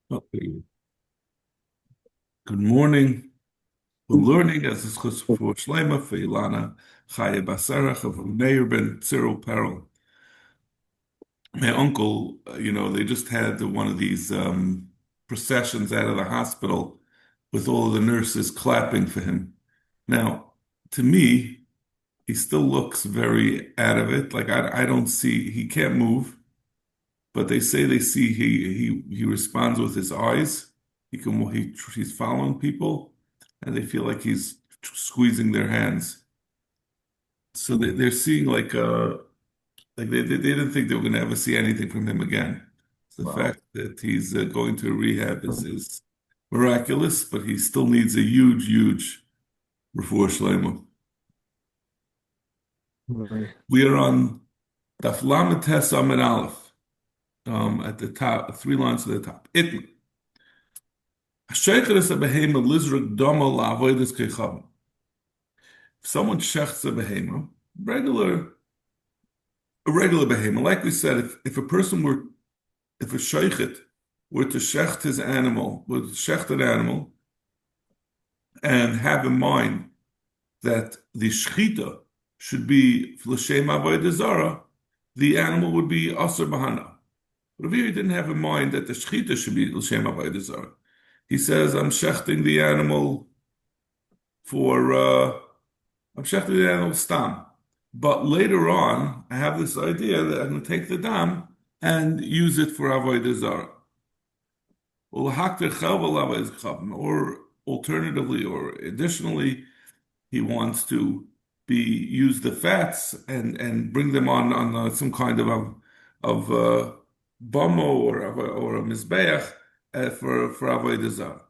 Okay. Good morning. We're learning as is chus for Shlema for Ilana Chaya Basarach of Meir ben Cyril Perel. My uncle, they just had one of these processions out of the hospital with all of the nurses clapping for him. Now, to me, he still looks very out of it. Like I don't see he can't move, but they say they see he responds with his eyes. He's following people, and they feel like he's squeezing their hands. So they're seeing like they didn't think they were going to ever see anything from him again. So the Wow. fact that he's going to rehab is miraculous, but he still needs a huge refuah shlema. Right. We are on Daf Lamed Tes Amud Aleph, at the top, three lines to the top. Itma. If someone shechts a behema, regular, a regular behema, like we said, if a person were, if a sheichet were to shecht his animal, were to shecht an animal, and have in mind that the shechita should be l'shem avodah zara, the animal would be aser bahana. But if he didn't have in mind that the shechita should be l'shem avodah zara, he says, I'm shechting the animal for I'm shechting the animal stam. But later on, I have this idea that I'm going to take the dam and use it for avodah zarah. Or alternatively, or additionally, he wants to be use the fats and bring them on some kind of bamo or a mizbeach for avodah zarah.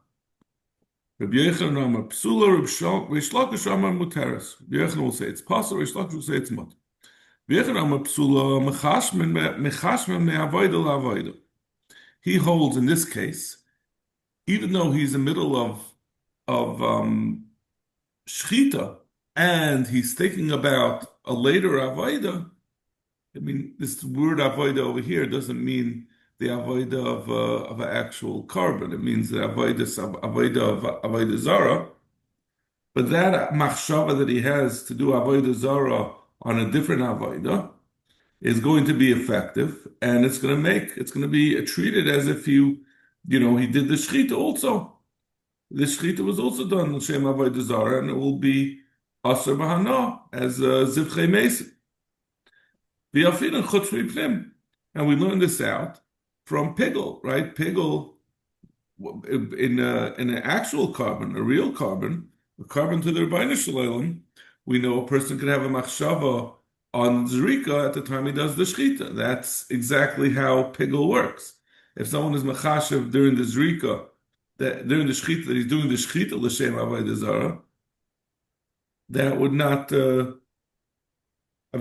Rabbi Yochanan Amar Psula, Rish Lakish Amar Muteres. Rabbi Yochanan will say it's possible, Rish Lakish will say it's mut. Rabbi Yochanan Amar Psula, Mechashmen me'avoida la'avoida. He holds in this case, even though he's in the middle of shchita, and he's thinking about a later avoida. I mean, this word avoida over here doesn't mean the avoida of an actual carbon. It means the avoida of avoida zara. But that machshava that he has to do avodah zara on a different avodah is going to be effective, and it's going to be treated as if he did the shechita also. The shechita was also done l'shem avodah zara, and it will be aser b'hana as zivchei mesim. V'yafin chutz mipnim, and we learned this out from Pigel, right? Pigel in an actual carbon, a real carbon, a carbon to the Rebbeinu Shalom, we know a person can have a machshava on zrika at the time he does the shechita. That's exactly how pigel works. If someone is machashav during the zrika, that during the shechita that he's doing the shechita l'shem avodah zara, that would not. I'm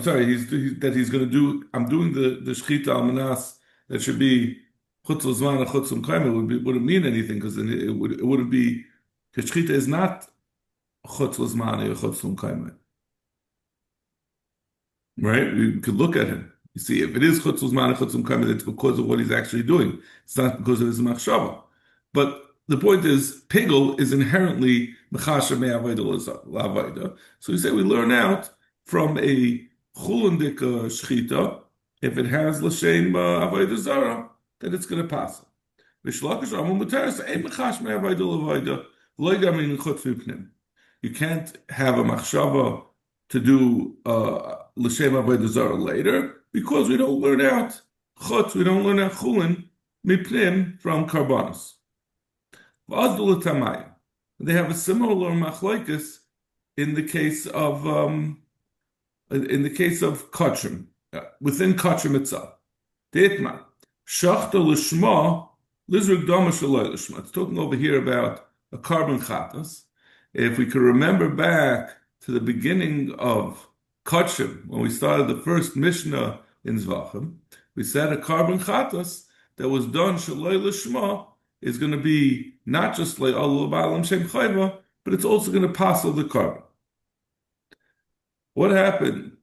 sorry. That he's going to do. I'm doing the shechita al manas. That should be chutz l'zman and chutz l'mkaim. Wouldn't mean anything because it wouldn't be. Because shechita is not chutz l'zman or chutz l'mkaim. Right? You could look at him. You see, if it is chutz l'zman and chutz l'mkaim, it's because of what he's actually doing. It's not because of his machshava. But the point is, pigel is inherently mechasher me'avodah la'avodah. So we say we learn out from a chulandik shchita, if it has l'shem avodah zara, that it's going to pass. V'shlakish amu muteres ein mechash me'avodah la'avodah v'lo gamin chutz v'pnim. You can't have a machshava to do l'shem avodah zara later because we don't learn out chutz, we don't learn out chulin mipnim from karbanos. They have a similar machlokes in the case of kachim, within kachim itself. Deitma shachta lishma lizruk dama shaloi lishma. It's talking over here about a carbon chatas. If we could remember back to the beginning of kachim, when we started the first mishnah in Zvachim, we said a carbon chatas that was done shaloi lishma is going to be not just like Allah Ba'alam Shem Chayva, but it's also going to pass the carbon. What happened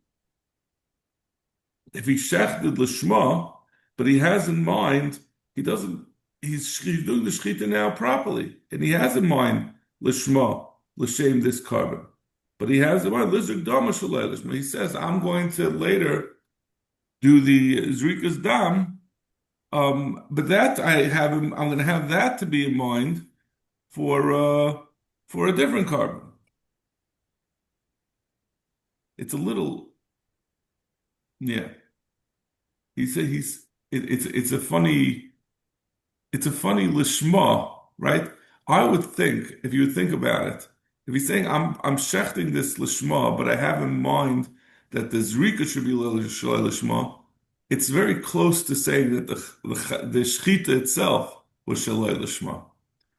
if he shechted l'shma, but he has in mind he doesn't he's doing the shechita now properly, and he has in mind lishma, l'shem this carbon, but he has in mind lizard dama shalei lishma. He says, I'm going to later do the zrikas dam, but that I'm going to have that to be in mind for a different carbon. It's a little, yeah. He said it's a funny lishma, right? I would think, if you think about it, if he's saying I'm shechting this lishma, but I have in mind that the zrika should be lishma, it's very close to saying that the shechita itself was shalei lishma,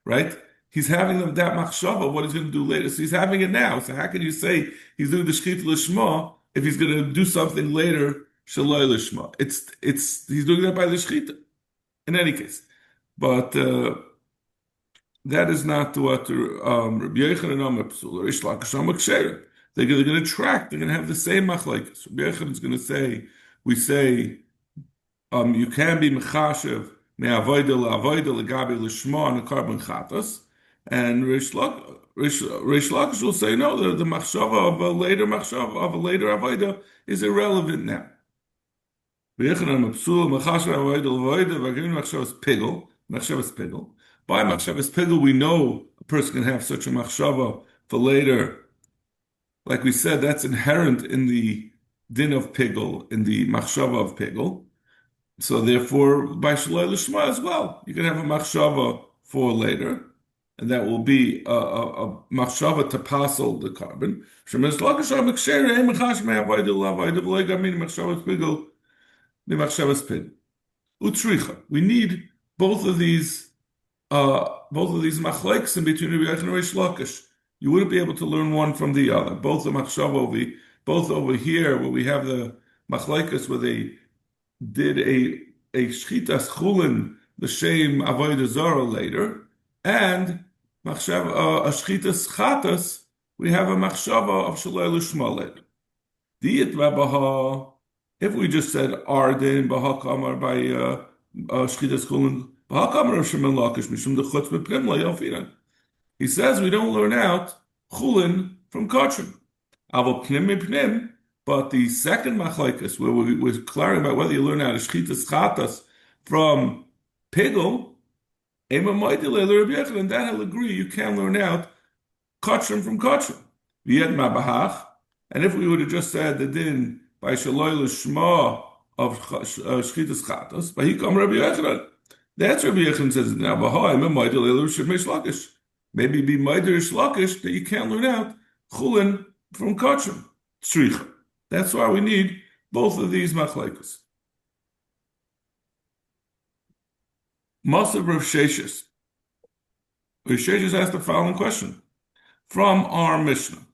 right? He's having that machshava, what he's going to do later. So he's having it now. So how can you say he's doing the shechita lishma if he's going to do something later shalei lishma? He's doing that by the shechita. In any case, but that is not what Rabbi Yochanan Omer Psul or Rish Lakish Omer Ksherim. They're going to track. They're going to have the same machlekes. Rabbi Yochanan is going to say, we say, you can be mechashev me'avoida la'avoida legabi l'shma on a carbon chatas, and Rish Lakish will say no. The machshava of a later avoida is irrelevant now. Machshavas pigel. By machshavas pigel, we know a person can have such a machshava for later. Like we said, that's inherent in the din of pigel, in the machshava of pigel. So therefore, by shalai lishma as well, you can have a machshava for later, and that will be a machshava to passel the carbon. We need both of these machlekes in between Rabbi Yochanan and Rish Lakish. You wouldn't be able to learn one from the other. Both the machshava both over here where we have the machlekes where they did a shchitas Chullin l'shem avodah zara later, and machshava a shchitas chatas we have a machshava of shalei lishma later. Diet rabaha. If we just said Arden, Bahakamar by Shchitas Chullin, Bahakamar of Shemin Lakish, Mishum Dechutz Meprim Yofiran. He says we don't learn out Chullin from Kachim. Avo Pnim Mipnim, but the second machlekes, where we're clarifying about whether you learn out Shchitas Chatas from Pigel, Ema Moedile Rabbi Yochanan, and that I'll agree, you can learn out Kachim from Kachim. V'yed Mabahach, and if we would have just said the din by shaloi l'shma of shchitas chatas, by hikam Rabbi Yochanan. That's Rabbi Yochanan says now. B'ha'im a ma'idel elu shemish lakish. Maybe be ma'idel lakish that you can't learn out chulin from kachim tzricha. That's why we need both of these machlekes. Masav Rav Sheshes. Rav Sheshes asked the following question from our Mishnah.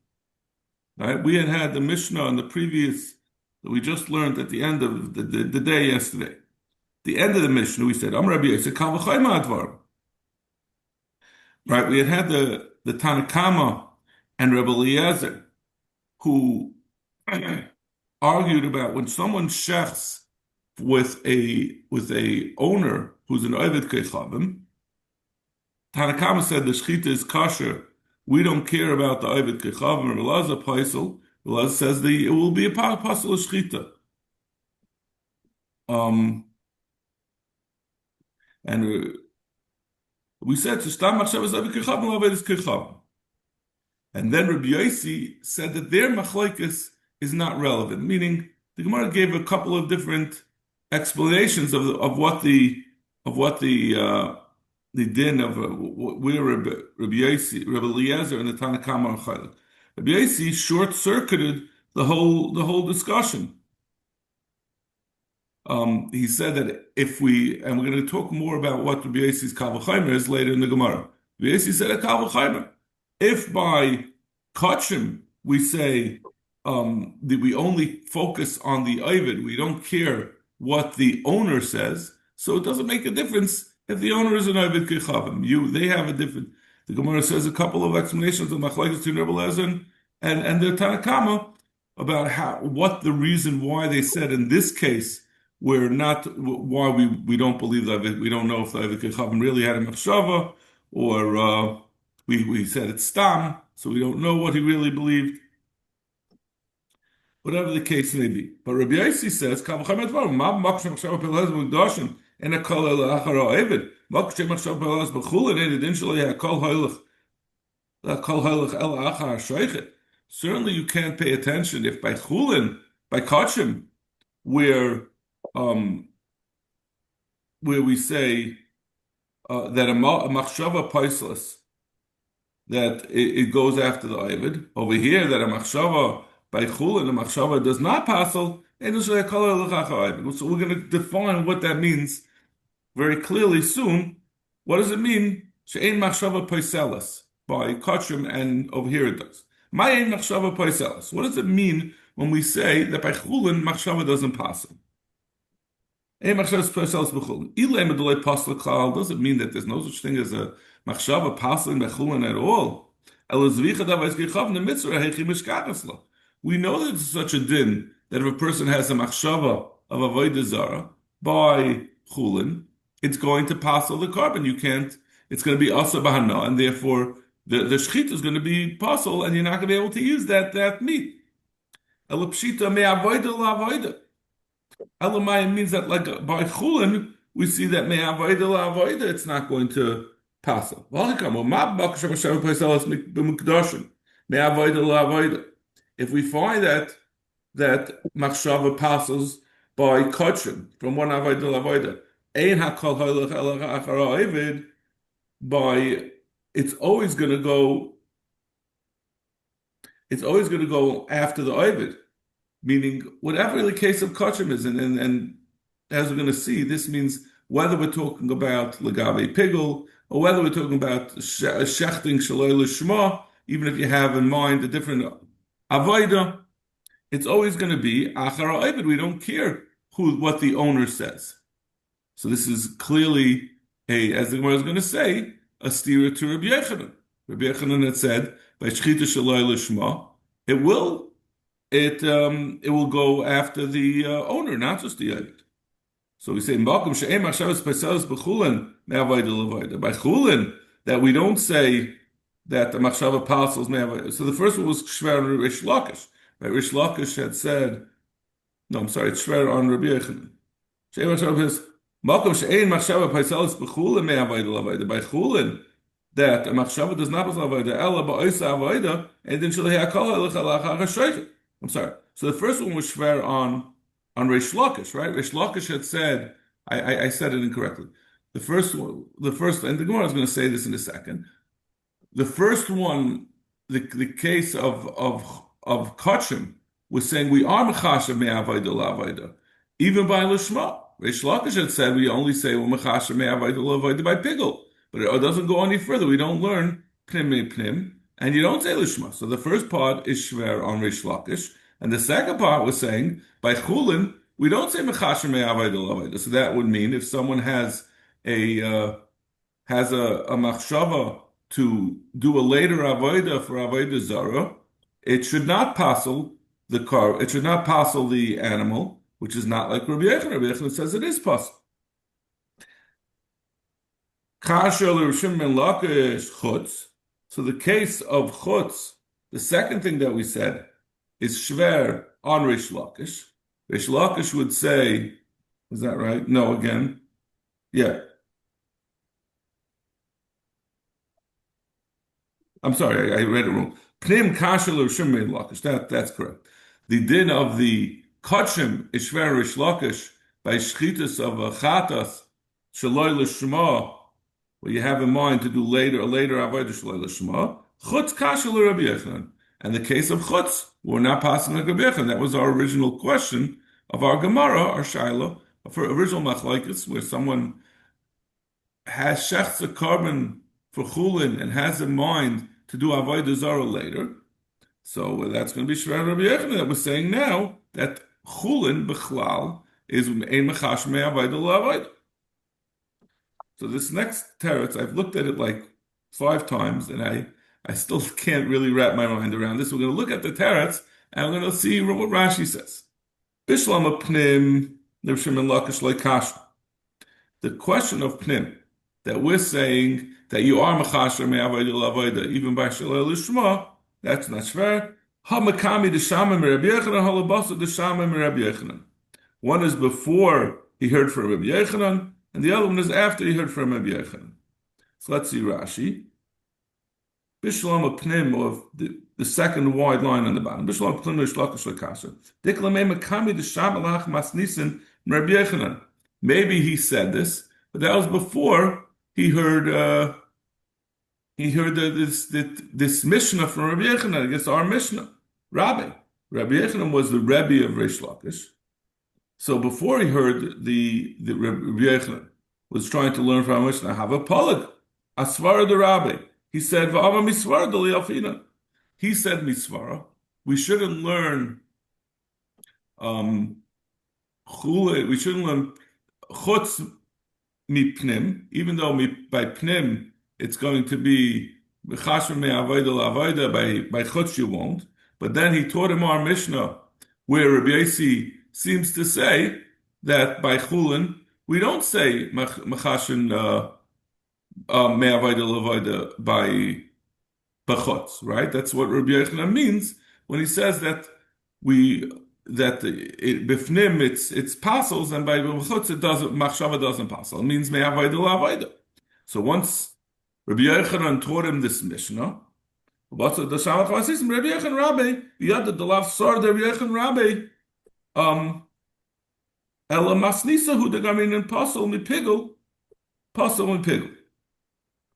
Right, we had the Mishnah on the previous. That we just learned at the end of the day yesterday. The end of the Mishnah, we said, Rabbi Yosef, Kal v'chayma advar. Right, we had the Tanakama and Rebbe Eliezer, who argued about when someone shechs with a owner who's an Ovid Kechavim, Tanakama said the shechita is kosher. We don't care about the Ovid Kechavim. Rebbe Eliezer Paisel. Well, says it will be a apostle of shchita. And we said to stam machshavas avi kechavim lo'avedis kechavim. And then Rabbi Yossi said that their machlekes is not relevant, meaning the Gemara gave a couple of different explanations of what the din of where Rabbi Eliezer and the Tanakama are chaylik. Rabbi Yossi short-circuited the whole discussion. He said that if we, and we're going to talk more about what Rabbi Yossi's Kal v'chaymer is later in the Gemara. Rabbi Yossi said at Kal v'chaymer, if by Kachim we say that we only focus on the Ovid, we don't care what the owner says, so it doesn't make a difference if the owner is an Ovid Kechavim. They have a different. The Gemara says a couple of explanations of Machlekes to Rebbe Eliezer and the Tanakama about what the reason why they said in this case we're not why we don't believe that we don't know if the Ovid Kechavim really had a machshava, or we said it's stam, so we don't know what he really believed. Whatever the case may be. But Rabbi Yossi says, "Kal v'chamer dvarim, ma makshim machshava pelaz b'mikdashim, en hakol el achar ha'ovid, makshim machshava pelaz b'chulin, en edin shelo hakol ha'ilach el achar ha'shoichet." Certainly, you can't pay attention if by chulin, by kachim, where where we say that a machshava paislas, that it goes after the Ovid. Over here, that a machshava by chulin, a machshava does not passel, and so we're going to define what that means very clearly soon. What does it mean? She'ein machshava paiselas by kachim, and over here it does. Ma'ein machshava paiselas. What does it mean when we say that by chulin machshava doesn't passel? Ein machshava paiselas b'chulin. Ilay medolei pasel klal doesn't mean that there's no such thing as a machshava paseling by chulin at all. We know that it's such a din that if a person has a machshava of avodah zara by chulin, it's going to passel the carbon. You can't. It's going to be asa bahana, and therefore the shchita is going to be passel, and you're not going to be able to use that meat. Elapshita me avodah la avodah. Elamai means that like by chulin we see that me avodah la avodah it's not going to passel. If we find that machshava passes by kachim from one avodah lavodah, ein hakol halach elach achar ha'ovid, by it's always going to go after the ovid, meaning whatever the case of kachim is, and as we're going to see, this means whether we're talking about legave pigul or whether we're talking about shechting shaloi lishma, even if you have in mind a different avodah, it's always going to be achar ha'ovid. We don't care what the owner says. So this is clearly as the Gemara is going to say, a stira to Rabbi Yochanan. Rabbi Yochanan had said by shchita shaloi lishma, it will go after the owner, not just the ovid. So we say by chulin that we don't say that the machshava pasels may have. So the first one was shver on Rish Lakish. Right? Rish Lakish had said, no, I'm sorry, it's shver on Rabbi Yochanan. She'ein machshava is makom she'ein machshava paselas b'chulin may avodah lavodah. By chulin that a machshava does not pasel avodah ela ba'osa avodah and then shalei hakol halach alachar ha'shoichet. I'm sorry. So the first one was shver on Rish Lakish, right? Rish Lakish had said, I said it incorrectly. The first, and the Gemara is going to say this in a second. The first one, the case of kachim was saying we are mechashav me'avodah la'avodah, even by lishma. Rish Lakish had said we only say we're mechashav me'avodah la'avodah by pigul, but it doesn't go any further. We don't learn pnim me'pnim, and you don't say lishma. So the first part is shver on Rish Lakish, and the second part was saying by chulin we don't say mechashav me'avodah la'avodah. So that would mean if someone has a machshava to do a later avodah for avodah zara, it should not passel the car. It should not passel the animal, which is not like Rabbi Yochanan. Rabbi Yochanan says it is passel. So the case of chutz, the second thing that we said is shver on Rish Lakish. Rish Lakish would say, is that right? No, again, yeah. I'm sorry, I read it wrong. Pnim kashel or shimei lakish. That's correct. The din of the kachim is shver Rish Lakish by shchitas of a chatas shaloi l'shma, where you have in mind to do a later avodah shaloi l'shma. Chutz kashel or Rabbi Yochanan. And the case of chutz, we're not passing like Rabbi Yochanan. That was our original question of our Gemara, our Shiloh, for original machlokes, where someone has shechts a carbon for chulin and has in mind to do avodah zara later. So that's going to be shver Rabbi Yochanan that we're saying now that chulin b'chlal is ein mechash me avodah la'avodah. So this next teretz, I've looked at it like 5 times, and I still can't really wrap my mind around this. We're going to look at the teretz, and we're going to see what Rashi says. Bishlam pnim Reb Shimon Lakish like kasha. The question of pnim that we're saying that you are machasher me'avodah l'avodah even by shalei l'shma, that's not fair. Ha-makami d'shama m'Rabbi Yechanan, ha-labasa d'shama m'Rabbi Yechanan. One is before he heard from Rabbi Yechanan, and the other one is after he heard from Rabbi Yechanan. So let's see Rashi. Bishlam pnim of the second wide line on the bottom. Bishlam pnim l'shlakish l'kasha. Diklamei makami d'shama l'ach masnisin m'Rabbi Yechanan. Maybe he said this, but that was before he heard this Mishnah from Rabbi Yechanan against our Mishnah. Rabbi Yechanan was the Rebbe of Reish Lakish. So before he heard the Rabbi Yechanan was trying to learn from Mishnah, have a polig, asvara the Rabbi. He said, "V'ama misvara d'li'alfina." He said misvara. We shouldn't learn chule. We shouldn't learn chutz mipnim, even though by pnim it's going to be b'chashem me'avodah l'avodah. By chutz you won't. But then he taught him our Mishnah, where Rabbi Yossi seems to say that by Chullin we don't say machashin me'avodah l'avodah by b'chutz, right? That's what Rabbi Yechanan means when he says that b'fnim it's pasels, and by b'chutz it doesn't, machshava doesn't pasel. It means me'avodah l'avodah. So once Rabbi Yechanan taught him this Mishnah, what's the Shalach Vasis? Rabbi Yechanan Rabbi, yad the lav sar the Rabbi Yechanan Rabbi, ela masnisa hu de gamin and pasel mipigel.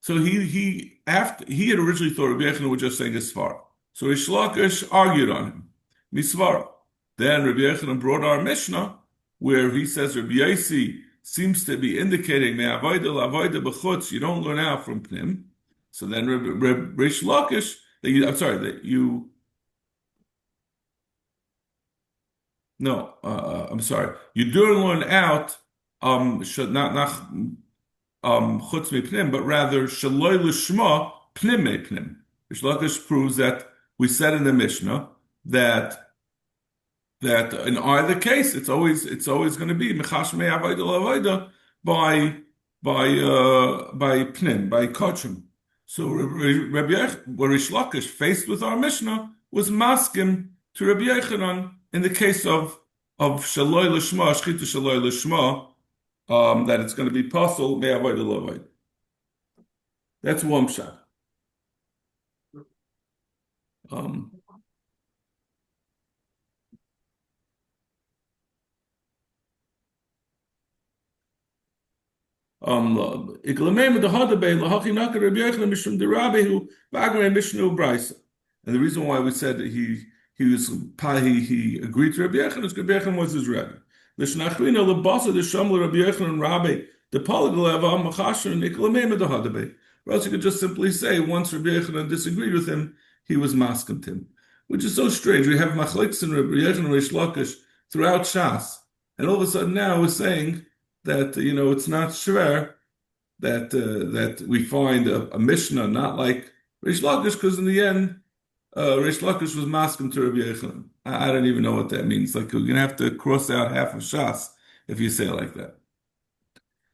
So he had originally thought Rabbi Yechanan was just saying a svara. So Reish Lakish argued on him, misvara. Then Rabbi Yechanan brought our Mishnah, where he says Rabbi Yossi seems to be indicating me'avodah l'avodah b'chutz, you don't learn out from pnim. So then Reish Lakish, I'm sorry, you do learn out should not chutz mipnim, but rather shaloi l'shma pnim mepnim. Reish Lakish proves that we said in the Mishnah that in either case it's always going to be mechash me'avodah l'avodah by pnim, by kochim. So Reish Lakish, faced with our Mishnah, was maskim to Rabbi Yechanan in the case of shaloi l'shma, shchita shaloi l'shma, that it's going to be pasel me'avodah l'avodah. That's one shot. And the reason why we said that he agreed to Rabbi Yechanan is because Rabbi Yechanan was his Rebbe. Or else you could just simply say once Rabbi Yechanan disagreed with him, he was maskim to him, which is so strange. We have machlekes in Rabbi Yechanan and Reish Lakish throughout Shas, and all of a sudden now we're saying that it's not shver that we find a Mishnah not like Reish Lakish, because in the end Reish Lakish was maskim to Rabbi Yechanan. I don't even know what that means. Like, you're gonna have to cross out half of Shas if you say it like that.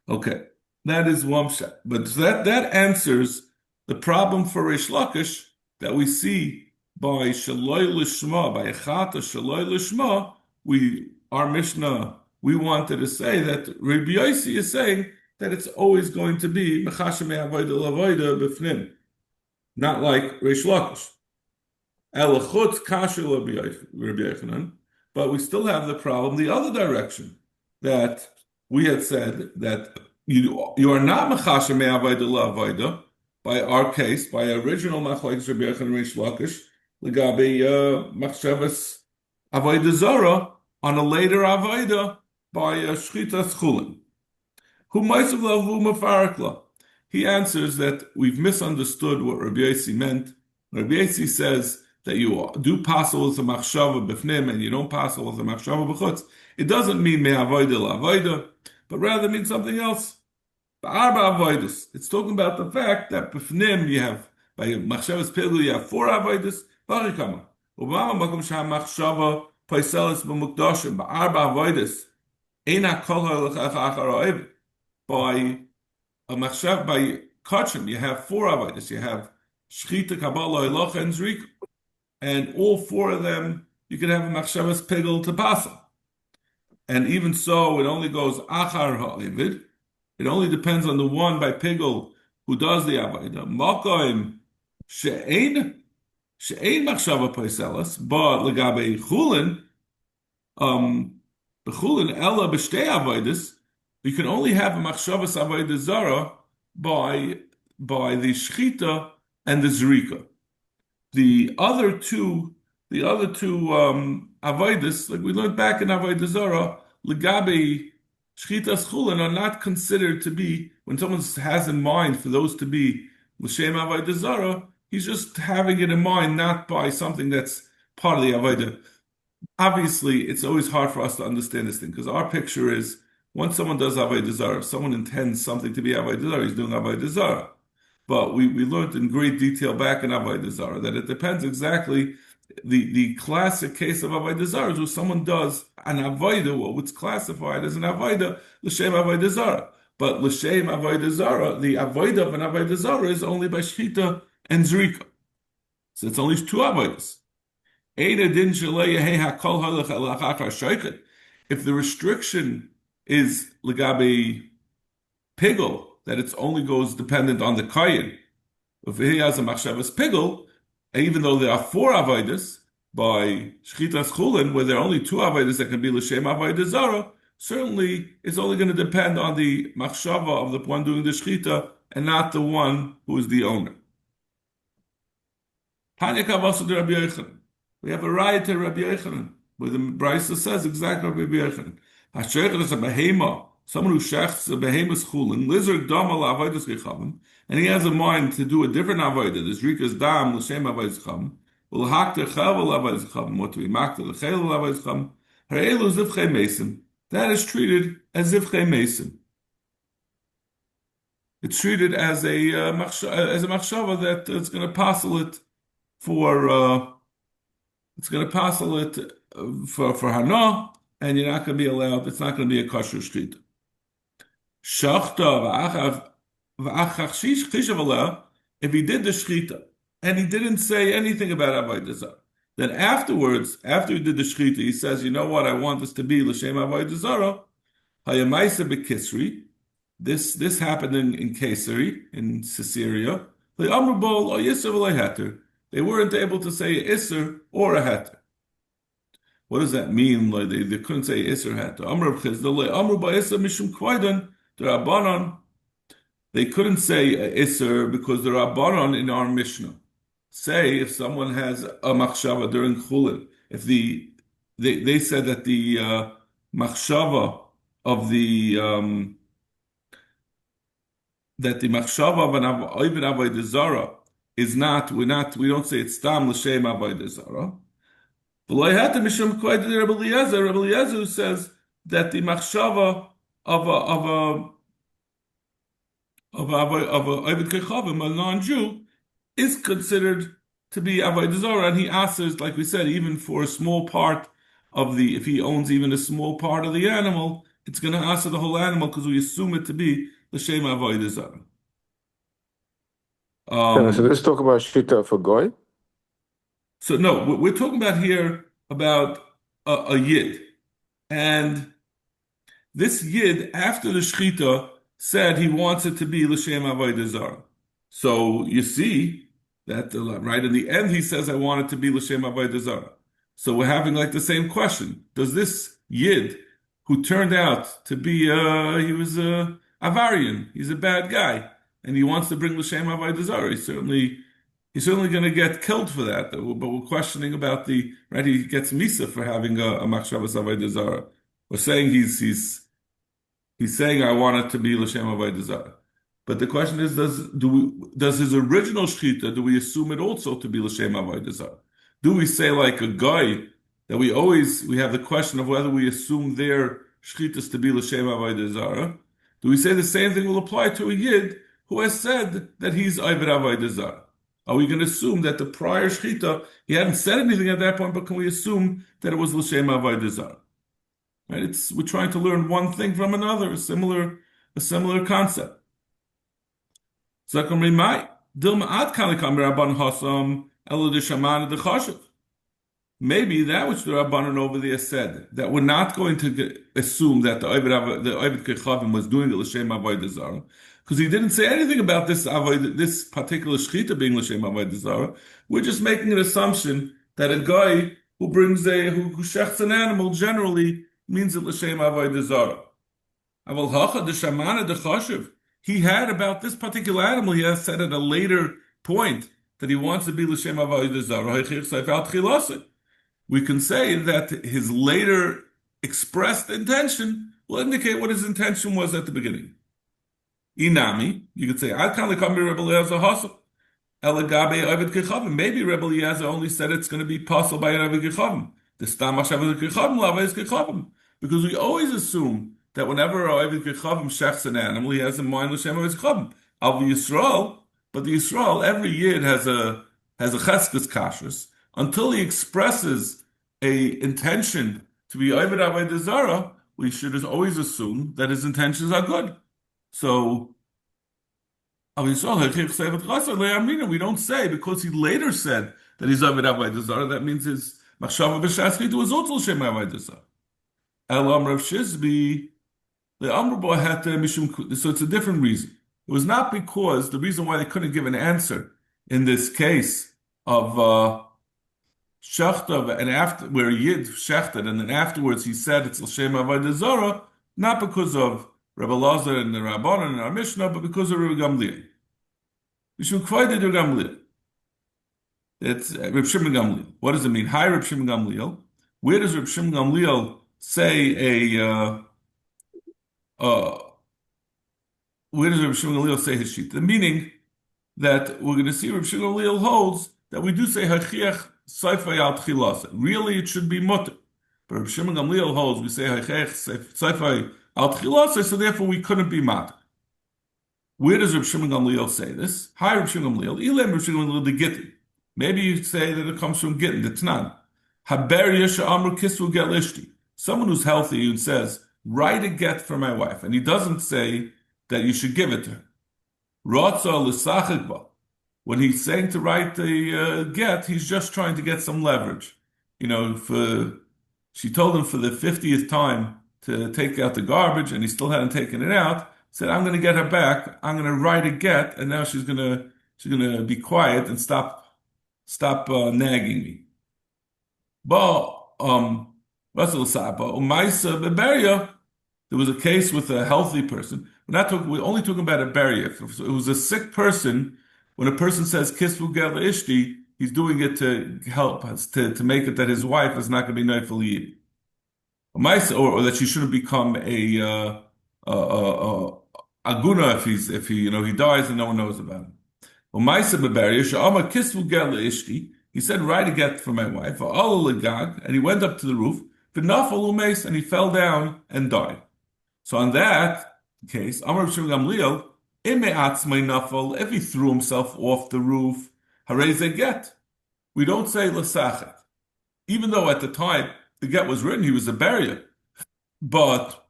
Okay, that is one shot, but that answers the problem for Reish Lakish that we see by shaloi l'shma, by echata shaloi l'shma. Our Mishnah, we wanted to say that Rabbi Yossi is saying that it's always going to be mechashem me'avodah l'avodah b'fnim, not like Reish Lakish. Elachutz kasher Rabbi Yechanan, but we still have the problem the other direction, that we had said that you are not mechashem me'avodah l'avodah by our case, by original machlokes Rabbi Yechanan and Reish Lakish legabe machshavas avodah zara on a later avodah by shchitas Chullin. Who ma'asav la who mafarik la. He answers that we've misunderstood what Rabbi Yossi meant. Rabbi Yossi says that you do pasel with a machshava b'fnim and you don't pasel with a machshava b'chutz. It doesn't mean me'avodah la'avodah, but rather means something else. Ba'arba avodas. It's talking about the fact that b'fnim you have, by machshavas pilu you have 4 avodas. Barikama. Ubama makom shah machshava paiselis b'mukdashim. Ba'arba avodas Eina kol ha'olach achar ha'oived. By a machshav, by kachim, you have four avodas. You have shchita, kabbalah, halacha, and zrika. And all four of them, you can have a machshavas pigel to pasal. And even so, it only goes achar ha'oived. It only depends on the one by pigel who does the avodah. Makoim she'ein machshava paiselas, but legabe chulin, b'chulin ella b'shtei avodas, you can only have a machshavas avodah zara by the shchita and the zrika. The other two avodas, like we learned back in avodah zara, legabe shchitas chulin are not considered to be, when someone has in mind for those to be l'shem avodah zara, he's just having it in mind, not by something that's part of the avodah. Obviously, it's always hard for us to understand this thing because our picture is once someone does avodah zara, if someone intends something to be avodah zara, he's doing avodah zara. But we learned in great detail back in avodah zara that it depends exactly. The classic case of avodah zara is where someone does an avodah, what's classified as an avodah, l'shem avodah zara. But l'shem avodah zara, the avodah of an avodah zara is only by shchita and zrika. So it's only two avodas. If the restriction is legabe pigel, that it only goes dependent on the kayin, if he has a machshavas pigel, even though there are four avodas by shchitas chulin, where there are only two avodas that can be l'shem avodah zara, certainly it's only going to depend on the machshava of the one doing the shchita and not the one who is the owner. We have a right to Rabbi Yochanan, where the Brisa says exactly Rabbi Yochanan. Hashechet is a behema, someone who shechts a behemoth's chulin, lizard dam al avodas gechavim, and he has a mind to do a different avodah. This rikas dam l'shem avodas gechavim, ulhakter chavel avodas gechavim, what to be makter l'chel avodas gechavim. Harelu zivchei mesim. That is treated as zivchei mesim. It's treated as a machshava that it's going to passel it for. It's going to passel it for hana, and you're not going to be allowed. It's not going to be a kosher shchita. Shachta v'achachshish chishav. If he did the shchita and he didn't say anything about avodah zara, then afterwards, after he did the shchita, he says, "You know what? I want this to be l'shem avodah zara." Hayamaisa b'kisri. This happened in Kesari in Caesarea. They weren't able to say a isser or a heter. What does that mean? Like they couldn't say isser heter. They couldn't say a isser because the rabbanon in our Mishnah say if someone has a machshava during chulin, if they said that the machshava of that the machshava of an oived avodah zara is not, we don't say it's tam l'shem avodah zara. V'lo yata mishum koyed Rabbi Eliezer says that the machshava of a oived kechavim, a non-Jew, is considered to be avodah zara, and he asks, like we said, even for a small part of if he owns even a small part of the animal, it's going to answer the whole animal because we assume it to be l'shem avodah zara. So let's talk about shita for goy. So no, we're talking about here about a yid, and this yid after the shchita said he wants it to be l'shem avodah zara. So you see that right in the end he says I want it to be l'shem avodah zara. So we're having like the same question: does this yid who turned out to be he was a avarian, he's a bad guy, and he wants to bring l'shem avodah zara, he's certainly going to get killed for that. But we're questioning about he gets misa for having a machshavas avodah zara. We're saying he's saying I want it to be l'shem avodah zara. But the question is, does his original shchita, do we assume it also to be l'shem avodah zara? Do we say like a guy that we have the question of whether we assume their shchitas to be l'shem avodah zara? Do we say the same thing will apply to a yid who has said that he's Oived Avodah Zarah? Are we going to assume that the prior shchita, he hadn't said anything at that point, but can we assume that it was l'shem avodah zarah? right? It's we're trying to learn one thing from another, a similar concept. Zakom Rimai, Dilma Ad Kalikam Rabban Hasam Elo de Shaman de Chashuv. Maybe that which the Rabbanan over there said, that we're not going to assume that the Ovid Kechavim was doing it l'shem avodah zarah, because he didn't say anything about this particular shechita being l'shem avodah zarah. We're just making an assumption that a guy who shechts an animal generally means it l'shem avodah zarah. Aval hacha de shamana de chashuv. He had about this particular animal. He has said at a later point that he wants to be l'shem avodah zarah. We can say that his later expressed intention will indicate what his intention was at the beginning. Inami, you could say, Ad kan lekam Rebbe Eliezer hasel, elagabe Ovid Kechavim. Maybe Rebbe Eliezer only said it's going to be possible by an Ovid Kechavim. The stamash Ovid Kechavim lava Kechavim. Because we always assume that whenever Ovid Kechavim shechs an animal, he has in mind l'shem Ovid Kechavim. Al Yisrael, but the Yisrael every year it has a cheskes kashrus until he expresses a intention to be Ovid Avodah Zarah. We should always assume that his intentions are good. So, we don't say because he later said that he's Ovid Avodah Zarah, that means his machshava b'shas was also Shem Avodah Zarah. El Amr of Shizbi, the Amr bo had mishum. So it's a different reason. It was not because the reason why they couldn't give an answer in this case of Shechta, and after where Yid shechted, and then afterwards he said it's l'shem avodah zarah, not because of Rebbe Lazar and the Rabbanan and our Mishnah, but because of Rebbe Gamliel. Mishum k'vayde Rebbe Gamliel. It's Rebbe Shimon Gamliel. What does it mean? Hi, Rebbe Shimon Gamliel. Where does Rebbe Shimon Gamliel say where does Rebbe Shimon Gamliel say his sheet? The meaning that we're going to see Rebbe Shimon Gamliel holds that we do say hachiach Saifai al tchilasa. Really, it should be mutter. But Rabbi Shimon Gamliel holds we say Saifai al tchilasa, so therefore we couldn't be matter. Where does Rabbi Shimon Gamliel say this? Hi, Rabbi Shimon Gamliel. Ilem Rabbi Shimon Gamliel the Gittin. Maybe you say that it comes from Gittin. It's not. Haber yesha amru kisvu get lishti. Someone who's healthy and says, write a get for my wife, and he doesn't say that you should give it to her. Ratza l'sachik ba. When he's saying to write the get, he's just trying to get some leverage. She told him for the 50th time to take out the garbage, and he still hadn't taken it out. Said, "I'm going to get her back. I'm going to write a get, and now she's going to be quiet and stop nagging me." There was a case with a healthy person. We're only talking about a barrier. If it was a sick person. When a person says kisvu gel ishti, he's doing it to help us to make it that his wife is not going to be neifel yid, or that she shouldn't become a aguna if he dies and no one knows about him. He said, write a get for my wife, and he went up to the roof, and he fell down and died. So on that case, Amar Shimon Gamliel, if he threw himself off the roof, harei get. We don't say l'sachet. Even though at the time the get was written, he was a barrier. But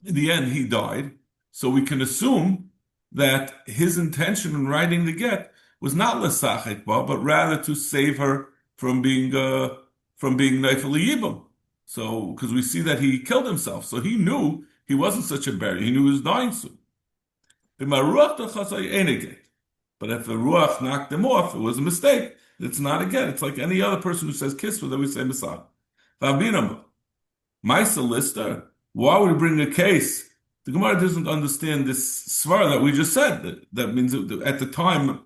in the end, he died. So we can assume that his intention in writing the get was not l'sachet, but rather to save her from being neifel yibam. So, because we see that he killed himself. So he knew he wasn't such a barrier. He knew he was dying soon. But if the ruach knocked him off, it was a mistake. It's not a get. It's like any other person who says kisva that we say misah. Maisa lister. Why would we bring a case? The Gemara doesn't understand this svara that we just said. That means that at the time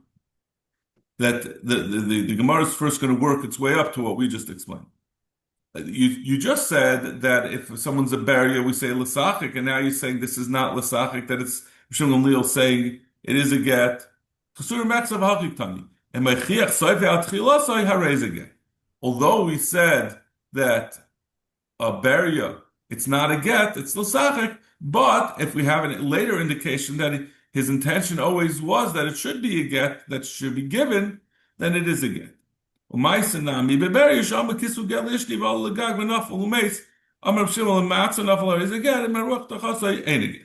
that the Gemara is first going to work its way up to what we just explained. You just said that if someone's a barrier, we say l'sachik, and now you're saying this is not l'sachik, that it's Shimon Gamliel saying it is a get. Although we said that a barrier, it's not a get, it's l'sachik, but if we have a later indication that his intention always was that it should be a get, that should be given, then it is a get. Amar Shimon Matzah Nafal is again. Meruach Tachasai Einigin.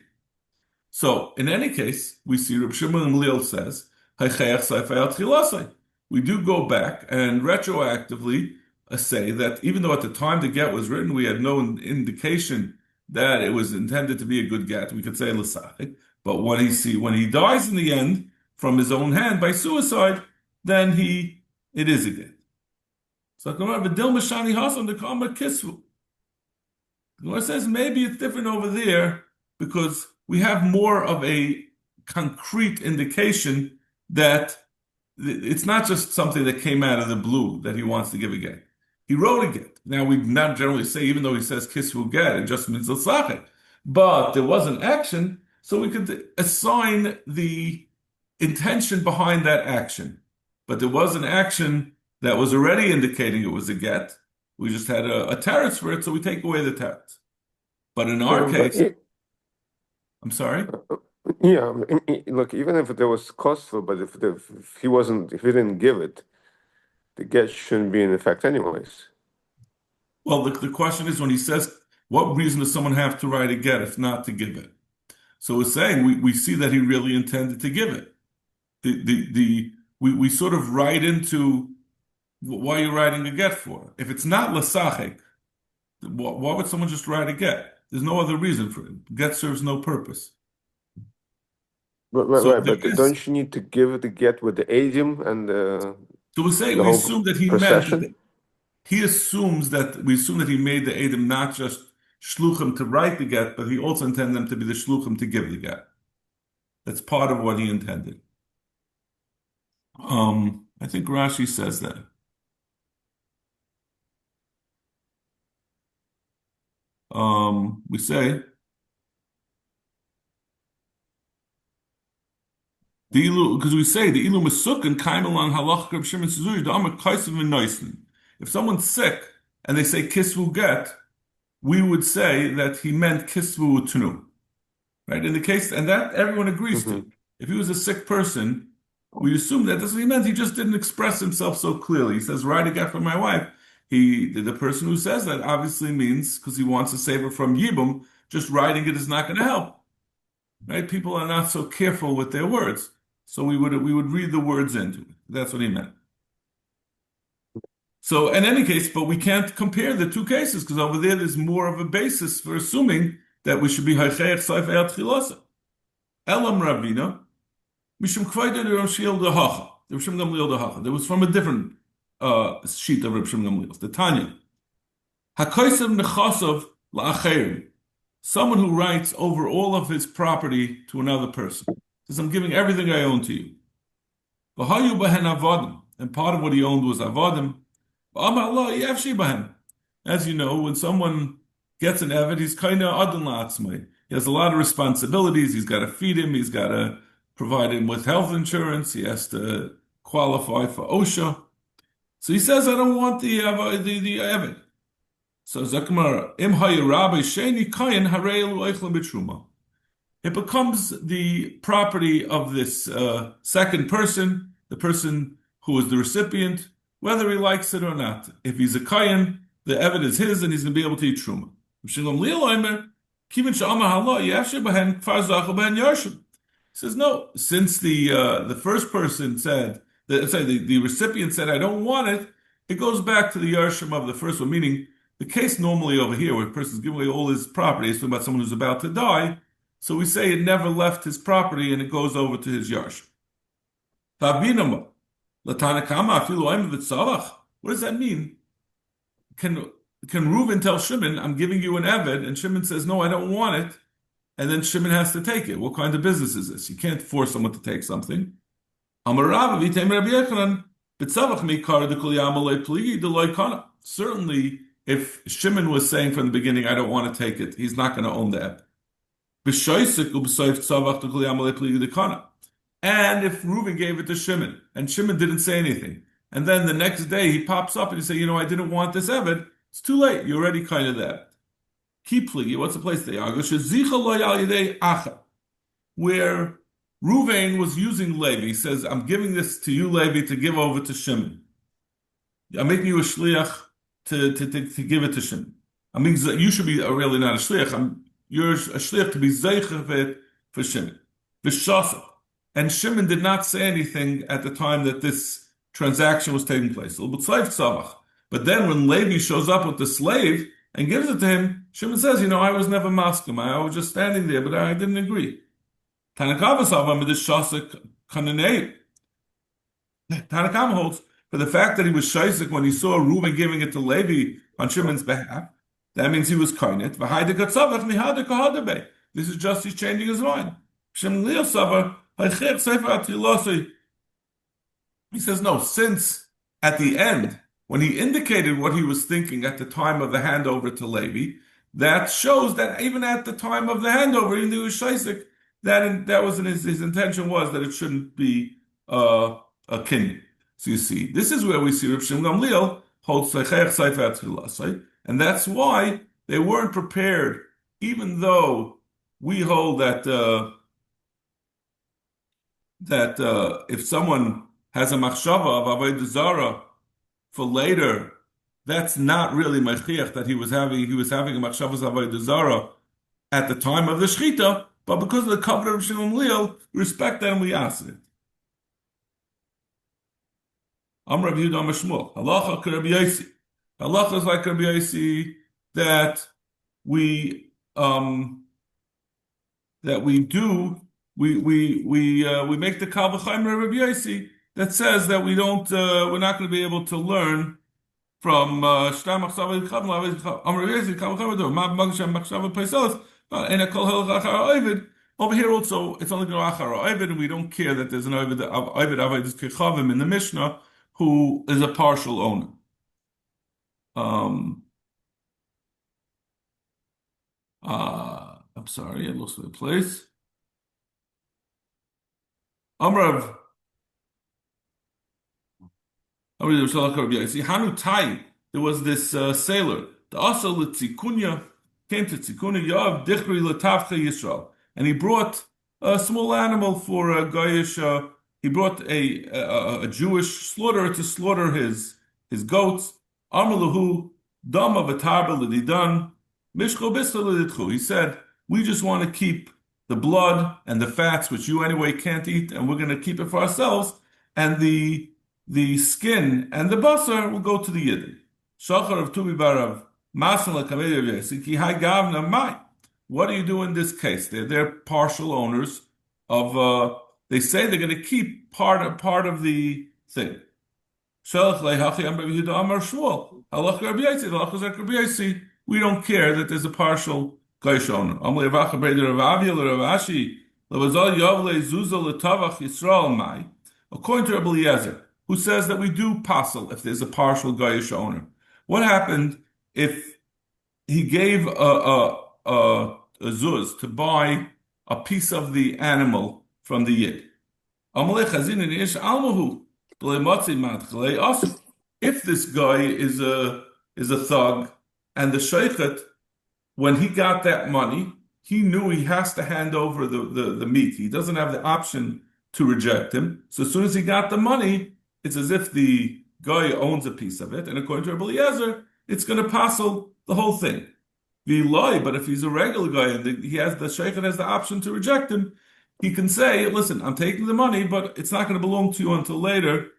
So, in any case, we see Reb Shimon Gamliel says, "Haychayach Seifei Tchilasai." We do go back and retroactively say that even though at the time the get was written, we had no indication that it was intended to be a good get, we could say l'sachik. But when he dies in the end from his own hand by suicide, then it is a get. So, V'dil Mashani Hasan the Kama Kisvu. The Gemara says maybe it's different over there because we have more of a concrete indication that it's not just something that came out of the blue that he wants to give a get. He wrote a get. Now, we not generally say, even though he says kisvu get, it just means l'sachet. But there was an action, so we could assign the intention behind that action. But there was an action that was already indicating it was a get. We just had a teretz for it, so we take away the teretz. But in our case, I'm sorry? Yeah, look, even if there was costful, but if he didn't give it, the get shouldn't be in effect anyways. Well, the question is when he says, what reason does someone have to write a get if not to give it? So we're saying we see that he really intended to give it. We sort of write into why you're writing a get for. If it's not l'sachek, why would someone just write a get? There's no other reason for it. Get serves no purpose. Right, but don't you need to give the get with the adim and the so we say we assume that he procession? meant we assume that he made the adim not just shluchim to write the get, but he also intended them to be the shluchim to give the get. That's part of what he intended. I think Rashi says that. We say because we say the ilu mesukin kaimelan halach Reb Shimon Suzuri the amar kaisav v'noisen. If someone's sick and they say kisvu get, we would say that he meant kisvu tnu, right? In the case, and that everyone agrees to. If he was a sick person, we assume that that's what he meant. He just didn't express himself so clearly. He says, "Write a get for my wife." The person who says that obviously means because he wants to save her from yibum. Just writing it is not going to help, right? People are not so careful with their words, so we would read the words into it. That's what he meant. So in any case, but we can't compare the two cases because over there's more of a basis for assuming that we should be haychayach seifei tchilasa. Elam Ravina, mishum kvaida Reb Shimon Gamliel the Reb Shimon Gamliel the Hacha. There was from a different sheet of Reb Shimon Gamliel. The Tanya, hakaisav nechasav la'acherim. Someone who writes over all of his property to another person. Says, I'm giving everything I own to you. V'hayu behen avodim. And part of what he owned was avodim. As you know, when someone gets an eved, he's kind of adon la'atzmai. He has a lot of responsibilities. He's got to feed him. He's got to provide him with health insurance. He has to qualify for OSHA. So he says, I don't want the eved. So Zakmara, Im hayirabe sheni kayin harei eichlem b'truma. It becomes the property of this second person, the person who is the recipient, whether he likes it or not. If he's a kayin, the eved is his, and he's going to be able to eat truma. He says no. Since the first person said, the recipient said, I don't want it. It goes back to the yarshim of the first one, meaning the case normally over here, where a person is giving away all his property, is talking about someone who's about to die. So we say it never left his property, and it goes over to his yarshim. What does that mean? Can Reuven tell Shimon, I'm giving you an eved, and Shimon says, no, I don't want it, and then Shimon has to take it? What kind of business is this? You can't force someone to take something. Certainly, if Shimon was saying from the beginning, I don't want to take it, he's not going to own the eved. And if Reuven gave it to Shimon, and Shimon didn't say anything, and then the next day he pops up and he says, I didn't want this eved, it's too late. You're already kind of there. Keep pligi. What's the place they argue? Where Reuven was using Levi. He says, I'm giving this to you, Levi, to give over to Shimon. I'm making you a shliach to give it to Shimon. I mean, you should be really not a shliach. You're a shliach to be zeicher for Shimon. V'shasek. And Shimon did not say anything at the time that this transaction was taking place. But then when Levi shows up with the slave and gives it to him, Shimon says, I was never maskim. I was just standing there, but I didn't agree. Tanakama this shasek kananei. Tanakama holds for the fact that he was shaisik when he saw Reuben giving it to Levi on Shimon's behalf. That means he was kainet. This is just he's changing his mind. He says no, since at the end, when he indicated what he was thinking at the time of the handover to Levi, that shows that even at the time of the handover, he knew his shaisik, that was his intention was that it shouldn't be a kinyan. So you see, this is where we see Reb Shimon Gamliel holds and that's why they weren't prepared, even though we hold that if someone has a machshava of avodah zara for later, that's not really machchiach that he was having a machshava of avodah zara at the time of the shechita, but because of the covenant of Shimon Gamliel, respect that and we ask it. Amr Rabbi Yehuda Amar Shmuel. Halacha k'Rabbi Yosi. Halacha is like Rabbi Yosi that we make the kal v'chaymer Rabbi Yosi that says that we're not going to be able to learn from Shtar Machshava Chavla Amr Rabbi Yosi kal v'chaymer do Ma Magshem Machshava Peiselos Ena Kol Hilach Achar Ovid. Over here also it's only going to Achar Ovid, and we don't care that there's an Ovid Avodas Kechavim in the Mishnah who is a partial owner. I'm sorry, I lost my place. Amrav. Hanu Tai, there was this sailor. The Asal Tzikunya came to Tzikunya Yav Dichri Latavcha Yisrael, and he brought a small animal for a Goyish. He brought a Jewish slaughterer to slaughter his goats. Amalahu Dama Vatarba Lididan Mishko Bisla Liditchu. He said, we just want to keep the blood and the fats, which you anyway can't eat, and we're going to keep it for ourselves. And the skin and the basar will go to the Yidden. Shachar of Tubi Barav Masala Ki Hai Gavna Mai. What do you do in this case? They're partial owners of. They say they're going to keep part of the thing. We don't care that there's a partial gaish owner. According to Rabbi Eliezer, who says that we do passel if there's a partial gaish owner. What happened if he gave a zuz to buy a piece of the animal from the yid? If this guy is a thug, and the sheikhet, when he got that money, he knew he has to hand over the meat. He doesn't have the option to reject him. So as soon as he got the money, it's as if the guy owns a piece of it. And according to Rabbi Eliezer, it's going to passel the whole thing. But if he's a regular guy and the sheikhet has the option to reject him, he can say, listen, I'm taking the money, but it's not going to belong to you until later.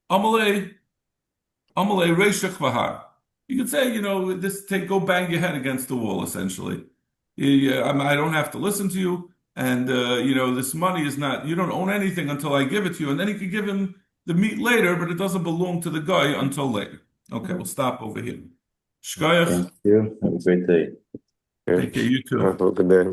Amalei reishach v'har. You could say, go bang your head against the wall, essentially. I don't have to listen to you, and this money is not. You don't own anything until I give it to you, and then he could give him the meat later, but it doesn't belong to the guy until later. Okay, we'll stop over here. Shkoyach. Thank you. Have a great day. Take care, you too. Have a good day.